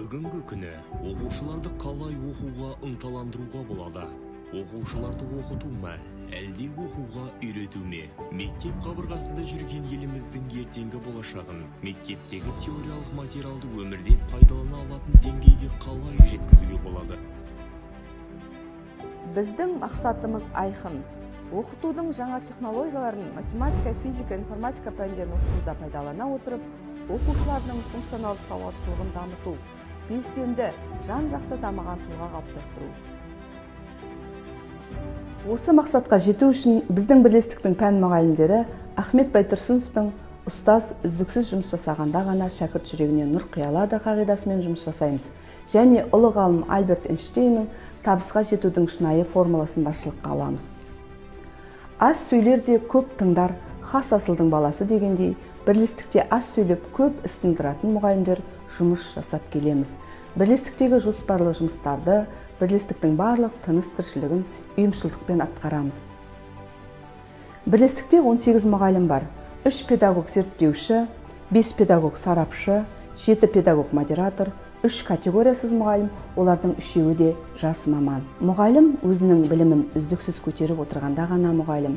Бүгінгі күні оқушыларды қалай оқуға ынталандыруға болады? Оқушыларды оқыту ма, әлде оқуға үйрету ме? Мектеп қабырғасында жүрген еліміздің ертеңгі болашағын мектептегі теориялық материалды өмірде пайдалана алатын деңгейге қалай жеткізуге болады? Біздің мақсатымыз айқын. Оқытудың жаңа технологияларын математика, физика, информатика пәндерін оқытуда пайдалана отырып, оқушылардың функционалды сауаттылығын дамыту, белсенді, жан-жақты дамыған тұлға қалыптастыру. Осы мақсатқа жету үшін біздің бірлестіктің пән мұғалімдері Ахмет Байтұрсыновтың ұстаз үздіксіз жұмыс жасағанда ғана шәкірт жүрегіне нұр құя алады қағидасымен жұмыс жасаймыз. Және ұлы ғалым Альберт Эйнштейннің табысқа жетудің шынайы формуласын басшылыққа аламыз. Аз сөйлерде көп тыңдар, хас асылдың баласы дегендей, бірлестікте аз сөйлеп көп істіндіратын мұғалімдер жұмыс жасап келеміз. Бірлестіктегі жоспарлы жұмыстарды, бірлестіктің барлық тыныс-тіршілігін ұйымшылдықпен атқарамыз. Бірлестікте 18 мұғалім бар. 3 педагог зерттеуші, 5 педагог сарапшы, 7 педагог модератор, 3 категориясыз мұғалім, олардың 3-еуі де жас маман. Мұғалім өзінің білімін үздіксіз көтеріп отырғанда ғана мұғалім,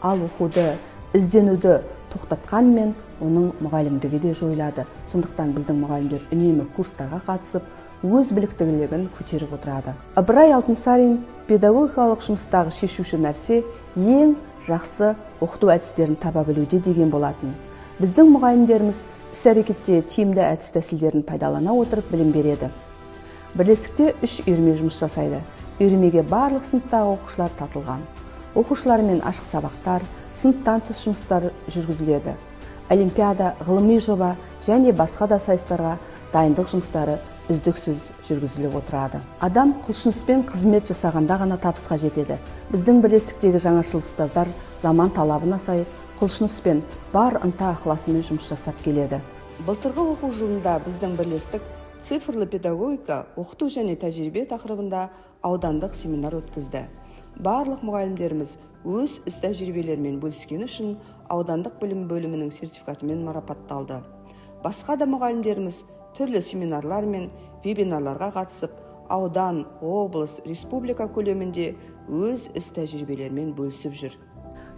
ал оқуды, ізденуді тоқтатқанмен оның мұғалімдігі де жойылады. Сондықтан біздің мұғалімдер үнемі курстарға қатысып, өз біліктілігін көтеріп отырады. Ыбырай Алтынсарин педагогикалық жұмыстағы шешуші нәрсе ең жақсы оқыту әдістерін таба білуде деген болатын. Біздің мұғалімдеріміз іс-әрекетте тиімді әдіс-тәсілдерін пайдалана отырып білім береді. Бірлестікте 3 үйірме жұмыс жасайды. Үйірмеге барлық сыныптағы оқушылар тартылған. Оқушылармен ашық сабақтар, сыныптан тыс жұмыстар жүргізіледі. Олимпиада, ғылыми жоба және басқа да сайыстарға дайындық жұмыстары үздіксіз жүргізіліп отырады. Адам құлшыныспен қызмет жасағанда ғана табысқа жетеді. Біздің бірлестіктегі жаңашыл ұстаздар заман талабына сай құлшыныспен бар ынта ықыласымен жұмыс жасап келеді. Былтырғы оқу жылында біздің бірлестік цифрлы педагогика, оқыту және тәжірибе тақырыбында аудандық семинар өткізді. Барлық мұғалімдеріміз өз іс тәжірибелерімен бөліскені үшін аудандық білім бөлімінің сертификатымен марапатталды. Басқа да мұғалімдеріміз түрлі семинарлар мен вебинарларға қатысып, аудан, облыс, республика көлемінде өз іс тәжірибелерімен бөлісіп жүр.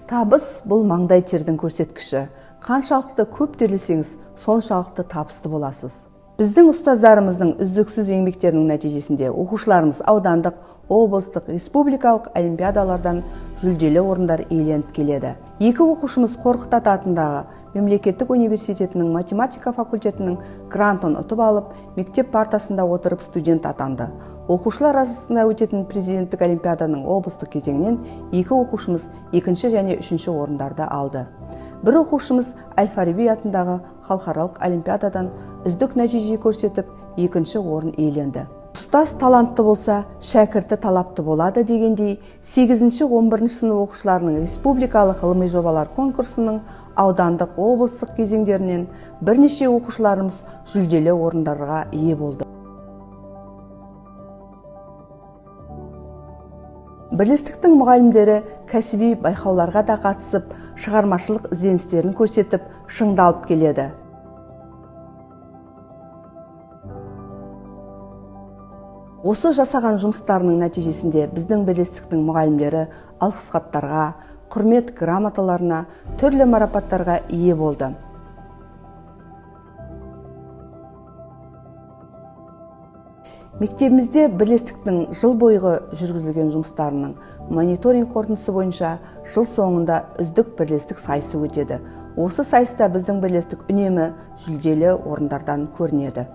Табыс бұл маңдай тердің көрсеткіші. Қаншалықты көп төрлесеңіз, соншалықты табысты боласыз. Біздің ұстаздарымыздың үздіксіз еңбектерінің нәтижесінде оқушыларымыз аудандық, облыстық, республикалық олимпиадалардан жүлделі орындар иеленіп келеді. 2 оқушымыз Қорқыт Ата атындағы мемлекеттік университетінің математика факультетінің грантын ұтып алып, мектеп партасында отырып студент атанды. Оқушылар арасында өтетін президенттік олимпиаданың облыстық кезеңінен 2 оқушымыз 2 және 3 орындарды алды. Бір оқушымыз Әл-Фараби атындағы халықаралық олимпиададан үздік нәтиже көрсетіп, 2 орын иеленді. Ұстаз талантты болса, шәкірті талапты болады дегендей, 8-11 сынып оқушыларының республикалық ғылыми жобалар конкурсының аудандық, облыстық кезеңдерінен бірнеше оқушыларымыз жүлделі орындарға ие болды. Бірлестіктің мұғалімдері кәсіби байқауларға да қатысып, шығармашылық ізденістерін көрсетіп, шыңдалып келеді. Осы жасаған жұмыстарының нәтижесінде біздің бірлестіктің мұғалімдері алғыс хаттарға, құрмет грамоталарына, түрлі марапаттарға ие болды. Мектебімізде бірлестіктің жыл бойғы жүргізілген жұмыстарының мониторинг қорытындысы бойынша жыл соңында үздік бірлестік сайысы өтеді. Осы сайыста біздің бірлестік үнемі жүлделі орындардан көрінеді.